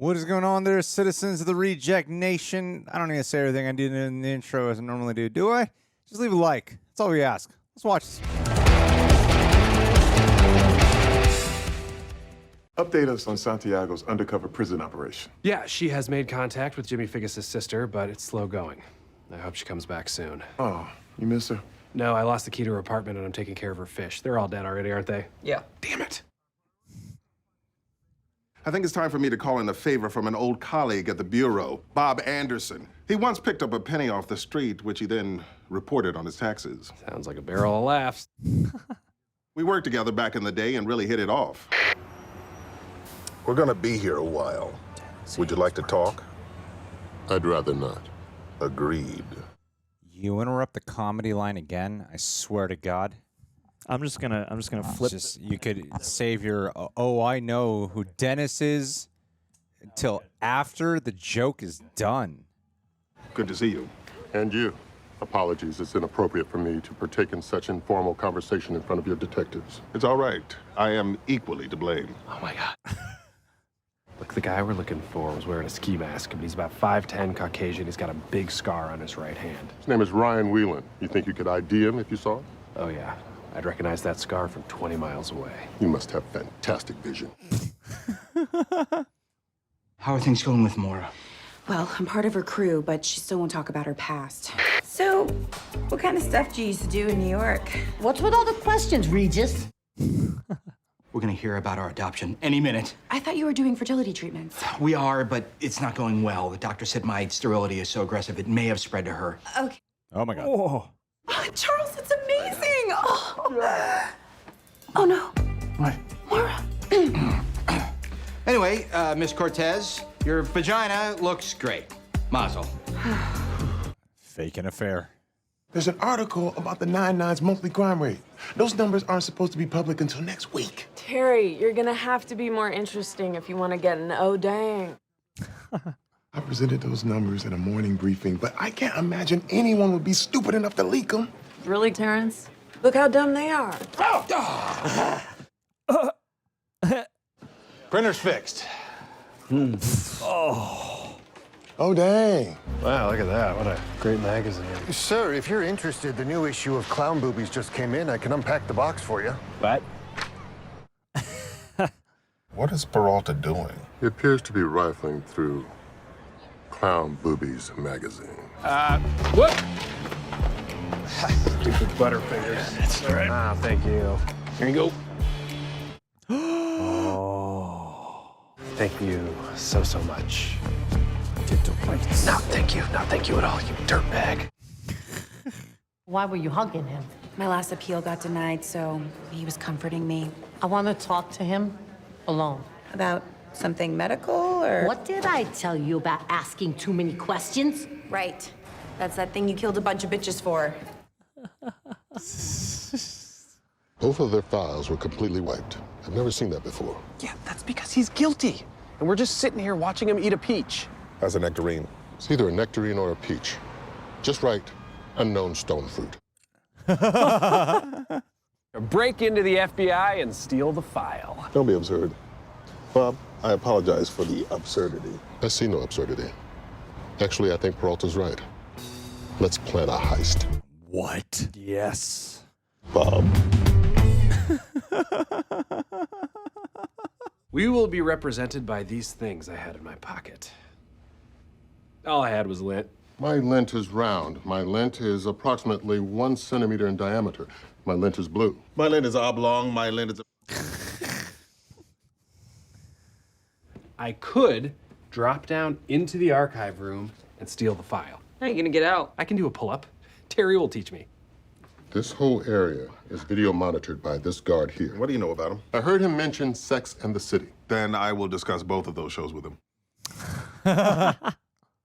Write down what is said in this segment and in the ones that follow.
What is going on there, citizens of the Reject Nation? I don't need to say everything I did in the intro as I normally do I? Just leave a like. That's all we ask. Let's watch this. Update us on Santiago's undercover prison operation. Yeah, she has made contact with Jimmy Figgis' sister, but it's slow going. I hope she comes back soon. Oh, you miss her? No, I lost the key to her apartment and I'm taking care of her fish. They're all dead already, aren't they? Yeah. Damn it. I think it's time for me to call in a favor from an old colleague at the Bureau, Bob Annderson. He once picked up a penny off the street, which he then reported on his taxes. Sounds like a barrel of laughs. We worked together back in the day and really hit it off. We're gonna be here a while. Would you like to talk? I'd rather not. Agreed. You interrupt the comedy line again, I swear to God. I'm just gonna flip. Just, you could save your, oh, I know who Dennis is until after the joke is done. Good to see you. And you. Apologies, it's inappropriate for me to partake in such informal conversation in front of your detectives. It's all right. I am equally to blame. Oh my God. Look, the guy we're looking for was wearing a ski mask, but he's about 5'10", Caucasian. He's got a big scar on his right hand. His name is Ryan Whelan. You think you could ID him if you saw him? Oh yeah, I'd recognize that scar from 20 miles away. You must have fantastic vision. How are things going with Maura? Well, I'm part of her crew, but she still won't talk about her past. So, what kind of stuff do you used to do in New York? What's with all the questions, Regis? We're gonna hear about our adoption any minute. I thought you were doing fertility treatments. We are, but it's not going well. The doctor said my sterility is so aggressive it may have spread to her. Okay. Oh my God. Oh. Oh, Charles, it's amazing! Oh no. What? Maura. Anyway, Miss Cortez, your vagina looks great. Mazel. Fake an affair. There's an article about the 9/9's monthly crime rate. Those numbers aren't supposed to be public until next week. Terry, you're gonna have to be more interesting if you want to get an oh dang. I presented those numbers in a morning briefing, but I can't imagine anyone would be stupid enough to leak them. Really, Terrence? Look how dumb they are. Printer's fixed. Oh, dang. Wow, look at that. What a great magazine. Sir, if you're interested, the new issue of Clown Boobies just came in. I can unpack the box for you. What? What is Peralta doing? He appears to be rifling through Clown Boobies magazine. Whoop! Stupid butterfingers. That's all right. Ah, thank you. Here you go. Oh. Thank you so much. No, thank you. Not thank you at all, you dirtbag. Why were you hugging him? My last appeal got denied, so he was comforting me. I want to talk to him alone. About something medical, or? What did I tell you about asking too many questions? Right. That's that thing you killed a bunch of bitches for. Both of their files were completely wiped. I've never seen that before. Yeah, that's because he's guilty. And we're just sitting here watching him eat a peach. That's a nectarine. It's either a nectarine or a peach. Just right, unknown stone fruit. Break into the FBI and steal the file. Don't be absurd. Bob, I apologize for the absurdity. I see no absurdity. Actually, I think Peralta's right. Let's plan a heist. What? Yes. Bob. We will be represented by these things I had in my pocket. All I had was lint. My lint is round. My lint is approximately 1 centimeter in diameter. My lint is blue. My lint is oblong. My lint is... I could drop down into the archive room and steal the file. How are you gonna get out? I can do a pull-up. Terry will teach me. This whole area is video monitored by this guard here. What do you know about him? I heard him mention Sex and the City. Then I will discuss both of those shows with him.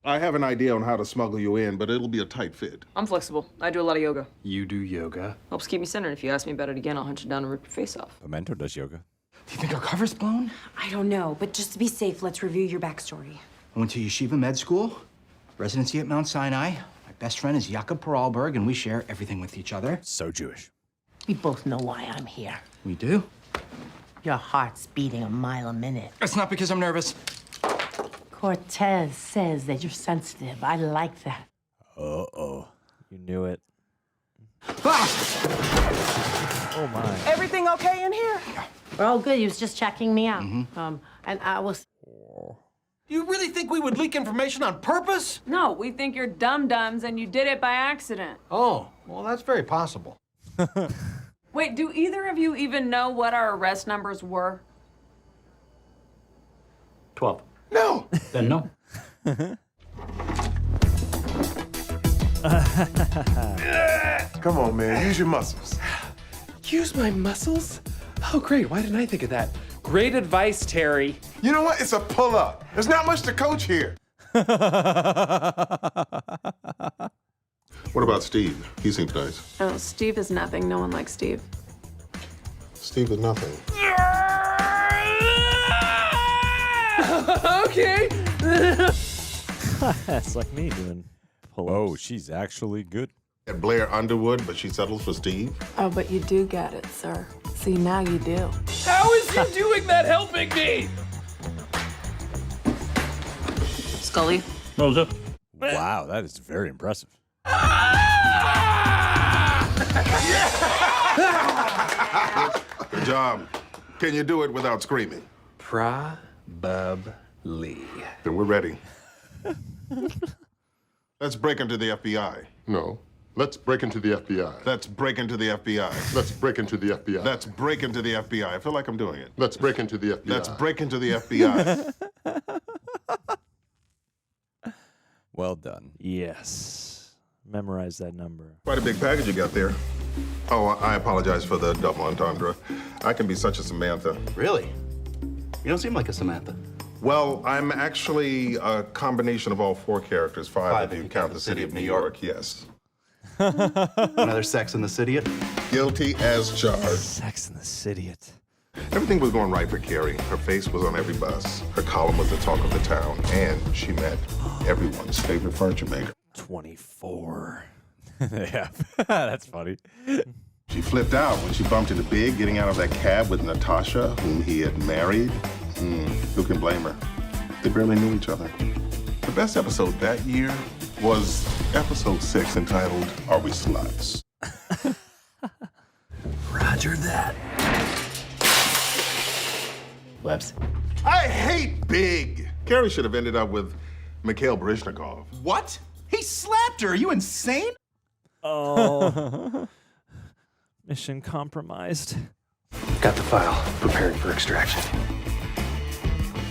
I have an idea on how to smuggle you in, but it'll be a tight fit. I'm flexible. I do a lot of yoga. You do yoga? Helps keep me centered. If you ask me about it again, I'll hunt you down and rip your face off. Pimento does yoga. Do you think our cover's blown? I don't know, but just to be safe, let's review your backstory. I went to yeshiva med school, residency at Mount Sinai. My best friend is Jakob Peralberg, and we share everything with each other. So Jewish. We both know why I'm here. We do? Your heart's beating a mile a minute. That's not because I'm nervous. Cortez says that you're sensitive. I like that. Uh-oh. You knew it. Ah! Oh my. Everything okay in here? We're all good. He was just checking me out. And I was... You really think we would leak information on purpose? No, we think you're dum-dums and you did it by accident. Oh, well, that's very possible. Wait, do either of you even know what our arrest numbers were? 12. No. Then no. Come on, man. Use your muscles. Use my muscles? Oh, great. Why didn't I think of that? Great advice, Terry. You know what? It's a pull-up. There's not much to coach here. What about Steve? He seems nice. Oh, Steve is nothing. No one likes Steve. Steve is nothing. Okay. That's like me doing pull-ups. Oh, she's actually good. At Blair Underwood, but she settles for Steve. Oh, but you do get it, sir. See, now you do. How is he doing that helping me? Scully. Rosa. Wow, that is very impressive. Good job. Can you do it without screaming? Probably. Then we're ready. Let's break into the FBI. No. Let's break into the FBI. Let's break into the FBI. Let's break into the FBI. Let's break into the FBI. I feel like I'm doing it. Let's break into the FBI. Let's break into the FBI. Well done. Yes. Memorize that number. Quite a big package you got there. Oh, I apologize for the double entendre. I can be such a Samantha. Really? You don't seem like a Samantha. Well, I'm actually a combination of all four characters. Five if you count the city of New York, yes. Another Sex in the City? Guilty as charged. Sex in the City. Everything was going right for Carrie. Her face was on every bus. Her column was the talk of the town. And she met everyone's favorite furniture maker. 24. Yeah, that's funny. She flipped out when she bumped into Big getting out of that cab with Natasha, whom he had married. Who can blame her? They barely knew each other. The best episode that year was episode 6, entitled Are We Sluts? Roger that. Whoops. I hate Big! Carrie should have ended up with Mikhail Baryshnikov. What? He slapped her. Are you insane? Oh. Mission compromised. Got the file. Preparing for extraction.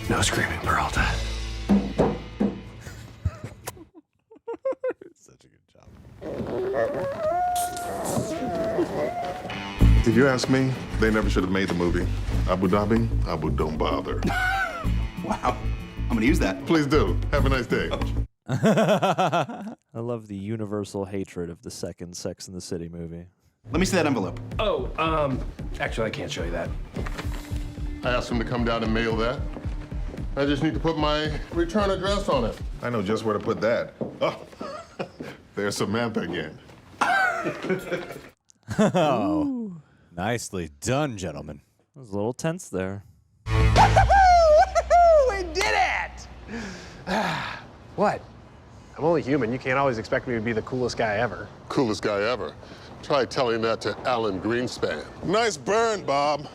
No screaming, Peralta. Such a good job. If you ask me, they never should have made the movie. Abu Dhabi, Abu don't bother. Wow. I'm gonna use that. Please do. Have a nice day. I love the universal hatred of the second Sex in the City movie. Let me see that envelope. Oh, actually, I can't show you that. I asked him to come down and mail that. I just need to put my return address on it. I know just where to put that. Oh, there's Samantha again. Oh, nicely done, gentlemen. I was a little tense there. We did it! What? I'm only human. You can't always expect me to be the coolest guy ever. Coolest guy ever. Try telling that to Alan Greenspan. Nice burn, Bob.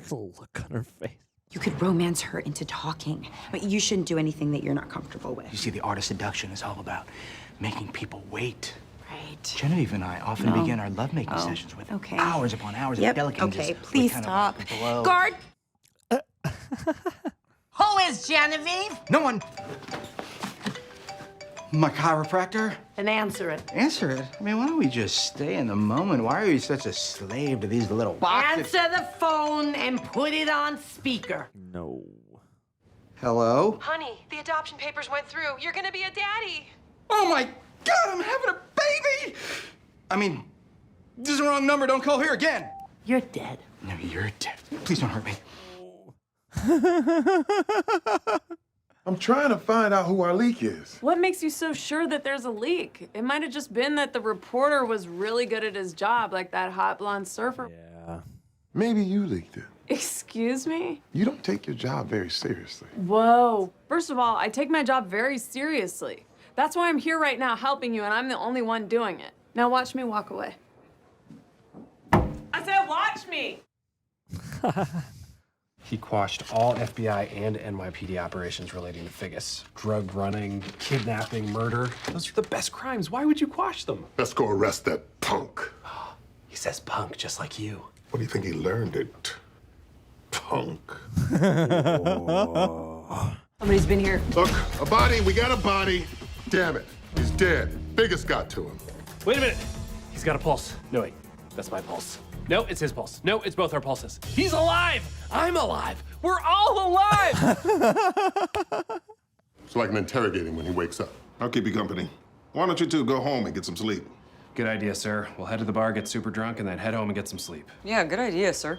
The look on her face. You could romance her into talking, but you shouldn't do anything that you're not comfortable with. You see, the art of seduction is all about making people wait. Right. Genevieve and I often begin our lovemaking sessions with hours upon hours of delicate. Okay, please stop. Blow. Guard! Who is Genevieve? No one. My chiropractor? Then answer it. Answer it? I mean, why don't we just stay in the moment? Why are you such a slave to these little boxes? Answer the phone and put it on speaker. No. Hello? Honey, the adoption papers went through. You're gonna be a daddy. Oh my God, I'm having a baby! I mean, this is the wrong number. Don't call here again. You're dead. No, you're dead. Please don't hurt me. I'm trying to find out who our leak is. What makes you so sure that there's a leak? It might have just been that the reporter was really good at his job, like that hot blonde surfer. Yeah. Maybe you leaked it. Excuse me? You don't take your job very seriously. Whoa. First of all, I take my job very seriously. That's why I'm here right now helping you, and I'm the only one doing it. Now watch me walk away. I said watch me! He quashed all FBI and NYPD operations relating to Figgis. Drug running, kidnapping, murder. Those are the best crimes. Why would you quash them? Let's go arrest that punk. He says punk just like you. What do you think he learned it? Punk. Somebody's been here. Look, a body. We got a body. Damn it. He's dead. Figgis got to him. Wait a minute. He's got a pulse. No, wait. That's my pulse. No, it's his pulse. No, it's both our pulses. He's alive. I'm alive. We're all alive. So I can interrogate him when he wakes up. I'll keep you company. Why don't you two go home and get some sleep? Good idea, sir. We'll head to the bar, get super drunk, and then head home and get some sleep. Yeah, good idea, sir.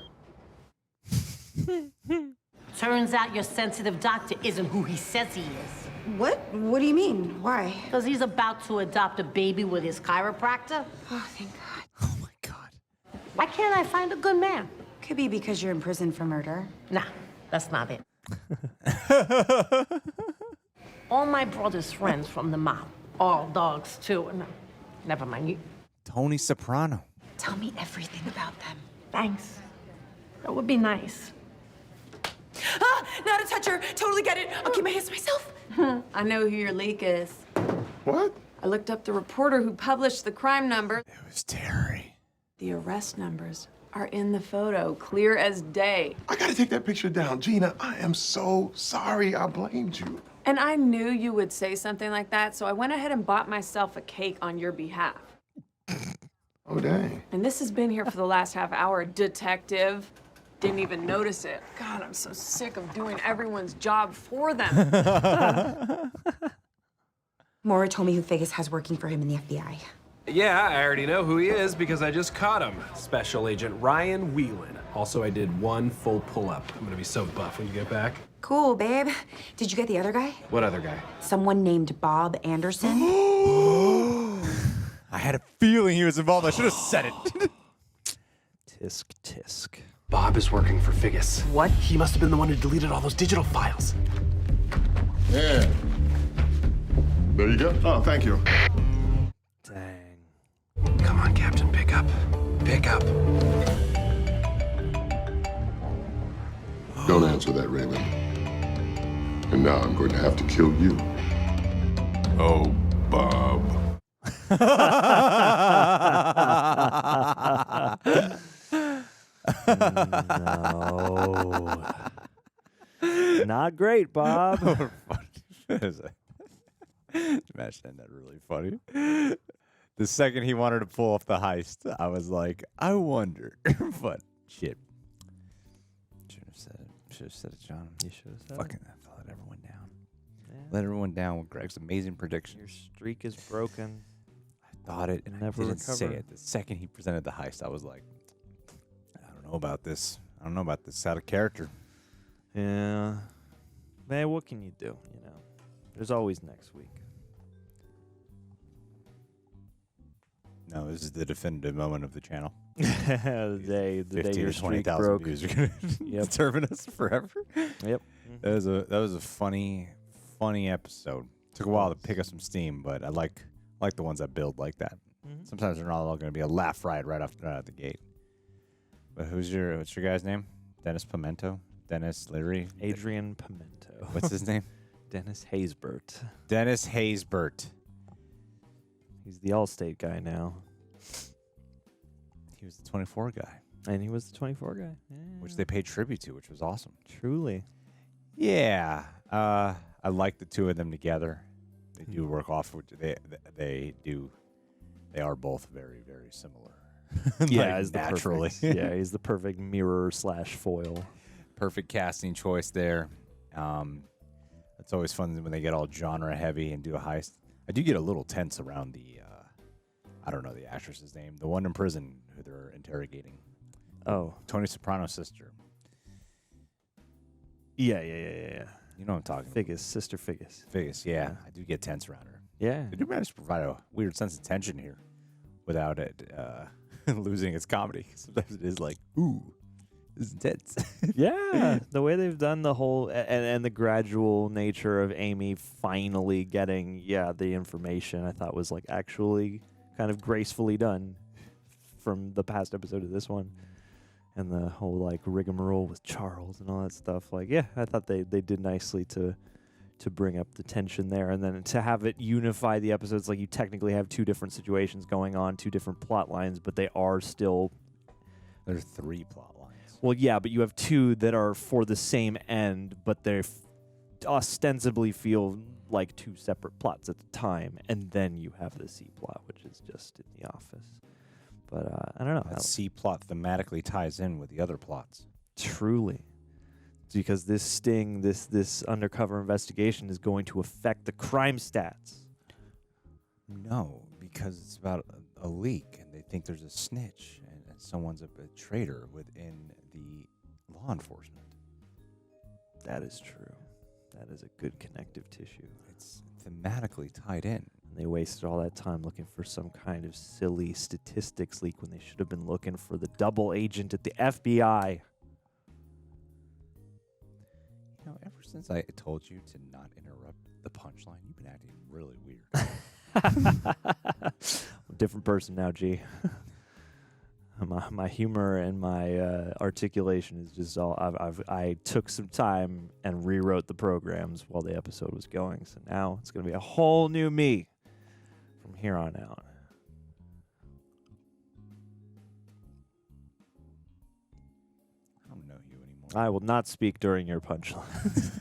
Turns out your sensitive doctor isn't who he says he is. What? What do you mean? Why? Because he's about to adopt a baby with his chiropractor. Oh, thank God. Oh my God. Why can't I find a good man? Could be because you're in prison for murder. Nah, that's not it. All my brother's friends from the mob. All dogs, too. No, never mind. Tony Soprano. Tell me everything about them. Thanks. That would be nice. Ah, not a toucher. Totally get it. I'll keep my hands to myself. I know who your leak is. What? I looked up the reporter who published the crime number. It was Terry. The arrest numbers are in the photo, clear as day. I gotta take that picture down. Gina, I am so sorry I blamed you. And I knew you would say something like that, so I went ahead and bought myself a cake on your behalf. Oh, dang. And this has been here for the last half hour, detective. Didn't even notice it. God, I'm so sick of doing everyone's job for them. Maura told me who Figgis has working for him in the FBI. Yeah, I already know who he is because I just caught him. Special Agent Ryan Whelan. Also, I did one full pull-up. I'm gonna be so buff when you get back. Cool, babe. Did you get the other guy? What other guy? Someone named Bob Annderson. I had a feeling he was involved. I should have said it. Tisk, tisk. Bob is working for Figgis. What? He must have been the one who deleted all those digital files. Yeah. There you go. Oh, thank you. Dang. Come on, Captain, pick up. Pick up. Don't answer that, Raymond. And now I'm going to have to kill you. Oh, Bob. No. Not great, Bob. Imagine that really funny. The second he wanted to pull off the heist, I was like, I wonder. But shit. Should have said it. Should have said it, John. You should have said Fucking let everyone down. Yeah. Let everyone down with Greg's amazing prediction. Your streak is broken. I thought it, and Never I didn't say recover. it. The second he presented the heist, I was like, I don't know about this. I don't know about this. It's out of character. Yeah. Man, what can you do? You know, there's always next week. No, this is the definitive moment of the channel. the day 15 your to streak 20,000 broke. views are going to determine us forever. Yep. That was a funny episode. Took a while to pick up some steam, but I like the ones that build like that. Sometimes they're not all going to be a laugh riot right out the gate. But what's your guy's name? Dennis Pimento? Dennis Leary? Adrian Pimento. What's his name? Dennis Haysbert. Dennis Haysbert. He's the Allstate guy now. He was the 24 guy. And he was the 24 guy. Yeah. Which they paid tribute to, which was awesome. Truly. Yeah. I like the two of them together. They do work off. They are both very, very similar. Yeah, Like, he's naturally. Yeah, he's the perfect mirror / foil. Perfect casting choice there. It's always fun when they get all genre heavy and do a heist. I do get a little tense around the, I don't know the actress's name, the one in prison who they're interrogating. Oh. Tony Soprano's sister. Yeah. You know what I'm talking Figgis, Sister Figgis. Figgis, yeah. I do get tense around her. Yeah. They do manage to provide a weird sense of tension here without it losing its comedy. Sometimes it is like, ooh, his tits. Yeah, the way they've done the whole and the gradual nature of Amy finally getting the information, I thought was like actually kind of gracefully done from the past episode to this one, and the whole like rigmarole with Charles and all that stuff. Like, I thought they did nicely to bring up the tension there, and then to have it unify the episodes. Like, you technically have two different situations going on, two different plot lines, but they are still. There's 3 plot lines. Well, yeah, but you have 2 that are for the same end, but they ostensibly feel like 2 separate plots at the time, and then you have the C plot, which is just in the office. But I don't know. That C plot thematically ties in with the other plots. Truly. Because this sting, this undercover investigation is going to affect the crime stats. No, because it's about a leak, and they think there's a snitch, and someone's a traitor within the law enforcement. That is true. That is a good connective tissue. It's thematically tied in. And they wasted all that time looking for some kind of silly statistics leak when they should have been looking for the double agent at the FBI. You know, ever since I told you to not interrupt the punchline, you've been acting really weird. Different person now, G. My humor and my articulation is just all. I took some time and rewrote the programs while the episode was going, so now it's gonna be a whole new me from here on out. I don't know you anymore. I will not speak during your punchlines.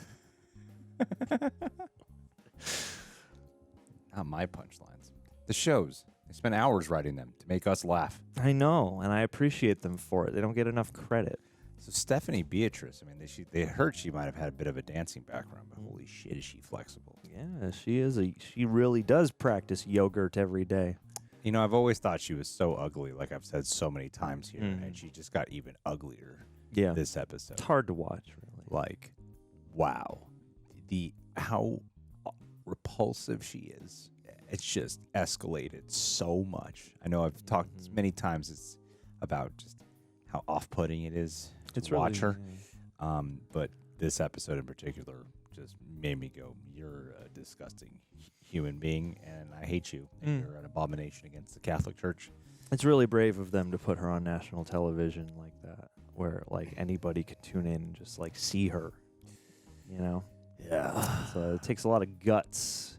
Not my punchlines. The shows. They spend hours writing them to make us laugh. I know, and I appreciate them for it. They don't get enough credit. So Stephanie Beatrice, I mean, they heard she might have had a bit of a dancing background, but holy shit, is she flexible? Yeah, she is. She really does practice yogurt every day. You know, I've always thought she was so ugly, like I've said so many times here, and she just got even uglier. Yeah, this episode. It's hard to watch, really. Like, wow, how repulsive she is. It's just escalated so much. I know I've talked many times. It's about just how off-putting it is to watch her. But this episode in particular just made me go, "You're a disgusting human being, and I hate you. And you're an abomination against the Catholic Church." It's really brave of them to put her on national television like that, where like anybody could tune in and just like see her. You know? Yeah. So it takes a lot of guts.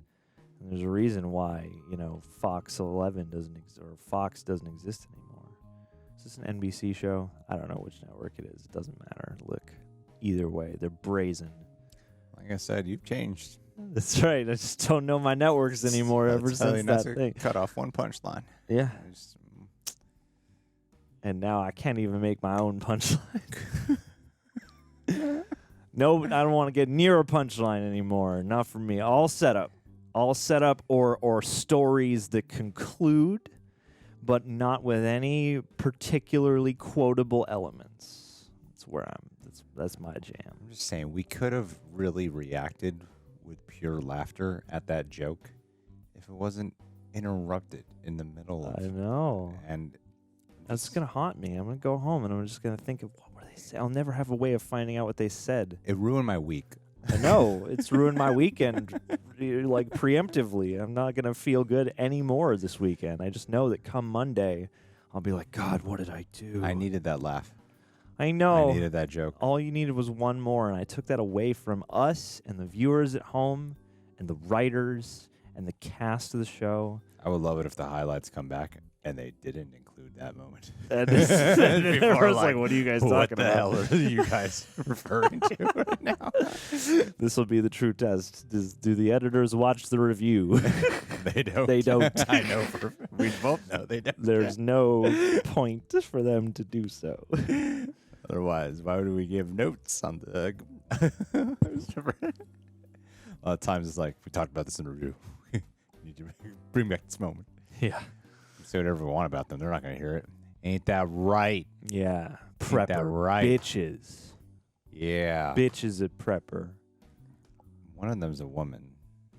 And there's a reason why, you know, Fox 11 doesn't or Fox doesn't exist anymore. Is this an NBC show? I don't know which network it is. It doesn't matter. Look, either way, they're brazen. Like I said, you've changed. That's right. I just don't know my networks anymore ever since that thing. Cut off one punchline. Yeah. And now I can't even make my own punchline. No, I don't want to get near a punchline anymore. Not for me. All set up or stories that conclude, but not with any particularly quotable elements. That's where that's my jam. I'm just saying, we could have really reacted with pure laughter at that joke if it wasn't interrupted in the middle of. I know. And that's going to haunt me. I'm going to go home and I'm just going to think of what were they saying. I'll never have a way of finding out what they said. It ruined my week. I know. It's ruined my weekend, like, preemptively. I'm not going to feel good anymore this weekend. I just know that come Monday, I'll be like, God, what did I do? I needed that laugh. I know. I needed that joke. All you needed was one more, and I took that away from us and the viewers at home and the writers and the cast of the show. I would love it if the highlights come back and they didn't include that moment. And everyone's like, what are you guys talking about? What the hell are you guys referring to right now? This will be the true test. Do the editors watch the review? They don't. They don't. I know. We both know they don't. There's no point for them to do so. Otherwise, why would we give notes on the... A lot of times it's like, we talked about this in the review. We need to bring back this moment. Yeah. Say whatever we want about them. They're not going to hear it. Ain't that right? Yeah. Ain't Prepper. that right? Bitches. Yeah. Bitches at Prepper. One of them's a woman.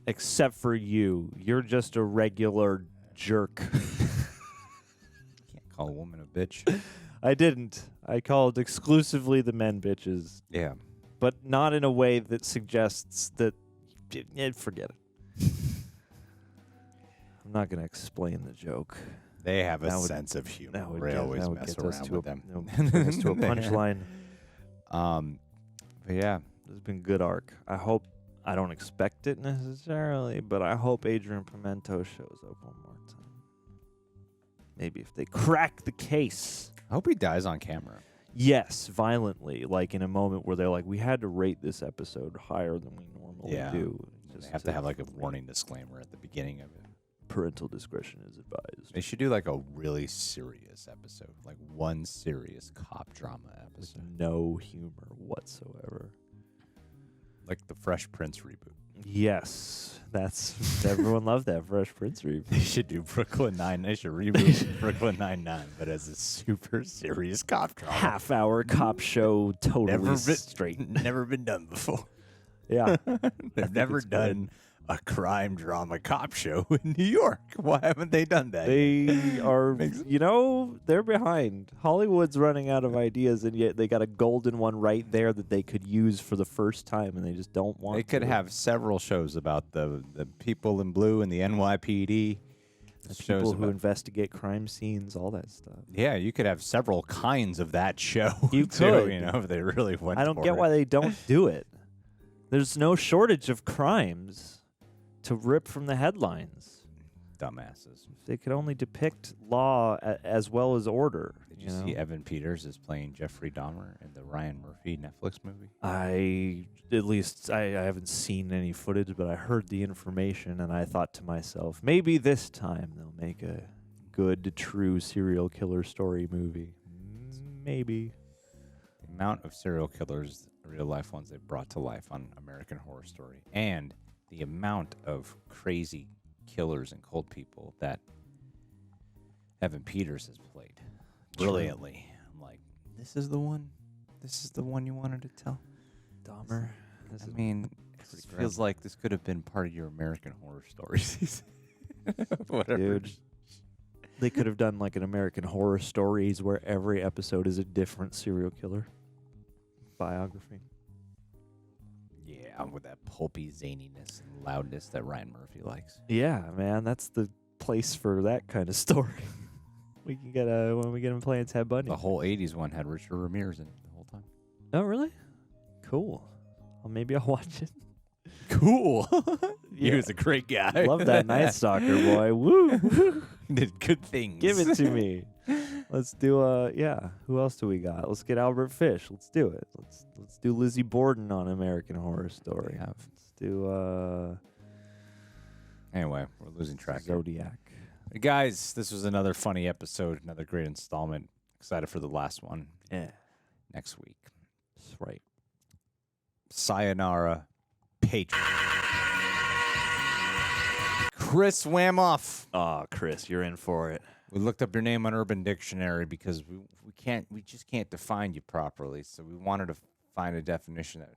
Except for you. You're just a regular jerk. Can't call a woman a bitch. I didn't. I called exclusively the men bitches. Yeah. But not in a way that suggests that... forget it. I'm not going to explain the joke. They have a sense of humor. They always mess around with them. Bring us to a punchline. But yeah. This has been good arc. I don't expect it necessarily, but I hope Adrian Pimento shows up one more time. Maybe if they crack the case. I hope he dies on camera. Yes, violently, like in a moment where they're like, we had to rate this episode higher than we normally do. They have to have like a warning disclaimer at the beginning of it. Parental discretion is advised. They should do like a really serious episode, like one serious cop drama episode. No humor whatsoever. Like the Fresh Prince reboot. Yes, that's everyone loved that Fresh Prince reboot. They should do Brooklyn Nine. They should reboot Brooklyn Nine-Nine, but as a super serious cop drama. Half-hour cop show, totally straight. Never been done before. Yeah, they've never done a crime drama cop show in New York. Why haven't they done that? They are, they're behind. Hollywood's running out of ideas, and yet they got a golden one right there that they could use for the first time, and they just don't want They could have several shows about the people in blue and the NYPD. People who investigate crime scenes, all that stuff. Yeah, you could have several kinds of that show. You too, could. if they really went I don't for get it. why they don't do it. There's no shortage of crimes to rip from the headlines. Dumbasses. If they could only depict law as well as order. Did you see Evan Peters is playing Jeffrey Dahmer in the Ryan Murphy Netflix movie? I haven't seen any footage, but I heard the information, and I thought to myself, maybe this time they'll make a good, true serial killer story movie. Maybe. The amount of serial killers, real life ones they brought to life on American Horror Story, and the amount of crazy killers and cold people that Evan Peters has played brilliantly. I'm like, this is the one? This is the one you wanted to tell? Dahmer? It feels like this could have been part of your American Horror Story season. Whatever. Dude, they could have done like an American Horror Stories where every episode is a different serial killer biography. Yeah, with that pulpy zaniness and loudness that Ryan Murphy likes. Yeah, man, that's the place for that kind of story. We can get when we get him playing Ted Bundy. The whole 80s one had Richard Ramirez in it the whole time. Oh, really? Cool. Well, maybe I'll watch it. Cool. Yeah. He was a great guy. Love that Night Stalker, boy. Woo! Did good things. Give it to me. Let's do who else do we got? Let's get Albert Fish. Let's do it. Let's do Lizzie Borden on American Horror Story. Let's do Anyway, we're losing track here. Zodiac. Guys, this was another funny episode, another great installment. Excited for the last one. Yeah. Next week. That's right. Sayonara, Patron. Chris Wamoff. Oh, Chris, you're in for it. We looked up your name on Urban Dictionary because we just can't define you properly. So we wanted to find a definition that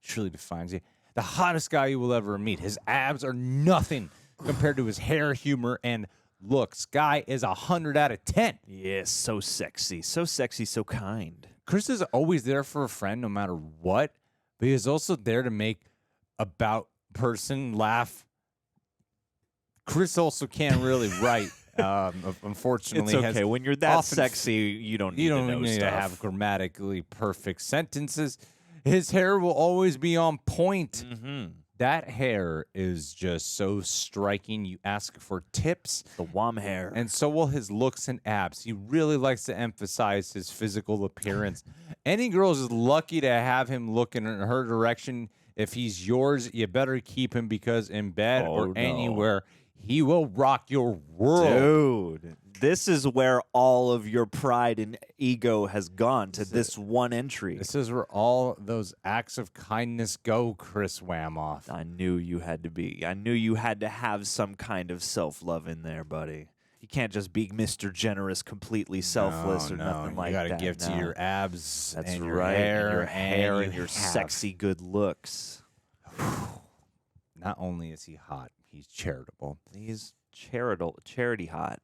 truly defines you. The hottest guy you will ever meet. His abs are nothing compared to his hair, humor, and looks. Guy is 100 out of 10. Yes, so sexy, so kind. Chris is always there for a friend no matter what, but he's also there to make about person laugh. Chris also can't really write. Unfortunately, it's okay. When you're that sexy, you don't need to have grammatically perfect sentences. His hair will always be on point. Mm-hmm. That hair is just so striking. You ask for tips. The Wom hair. And so will his looks and abs. He really likes to emphasize his physical appearance. Any girl is lucky to have him looking in her direction. If he's yours, you better keep him because in bed or anywhere, he will rock your world. Dude, this is where all of your pride and ego has gone to this one entry. This is where all those acts of kindness go, Chris Wamoff. I knew you had to be. I knew you had to have some kind of self-love in there, buddy. You can't just be Mr. Generous, completely selfless or nothing like that. You got to give to your abs That's and your right. hair and your sexy good looks. Not only is he hot, he's charitable. He's charity hot.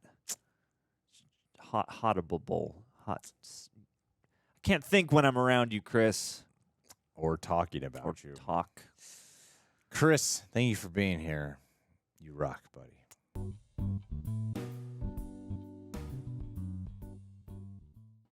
Hotable. hot. I can't think when I'm around you, Chris. Or talking about Or you. talk. Chris, thank you for being here. You rock, buddy.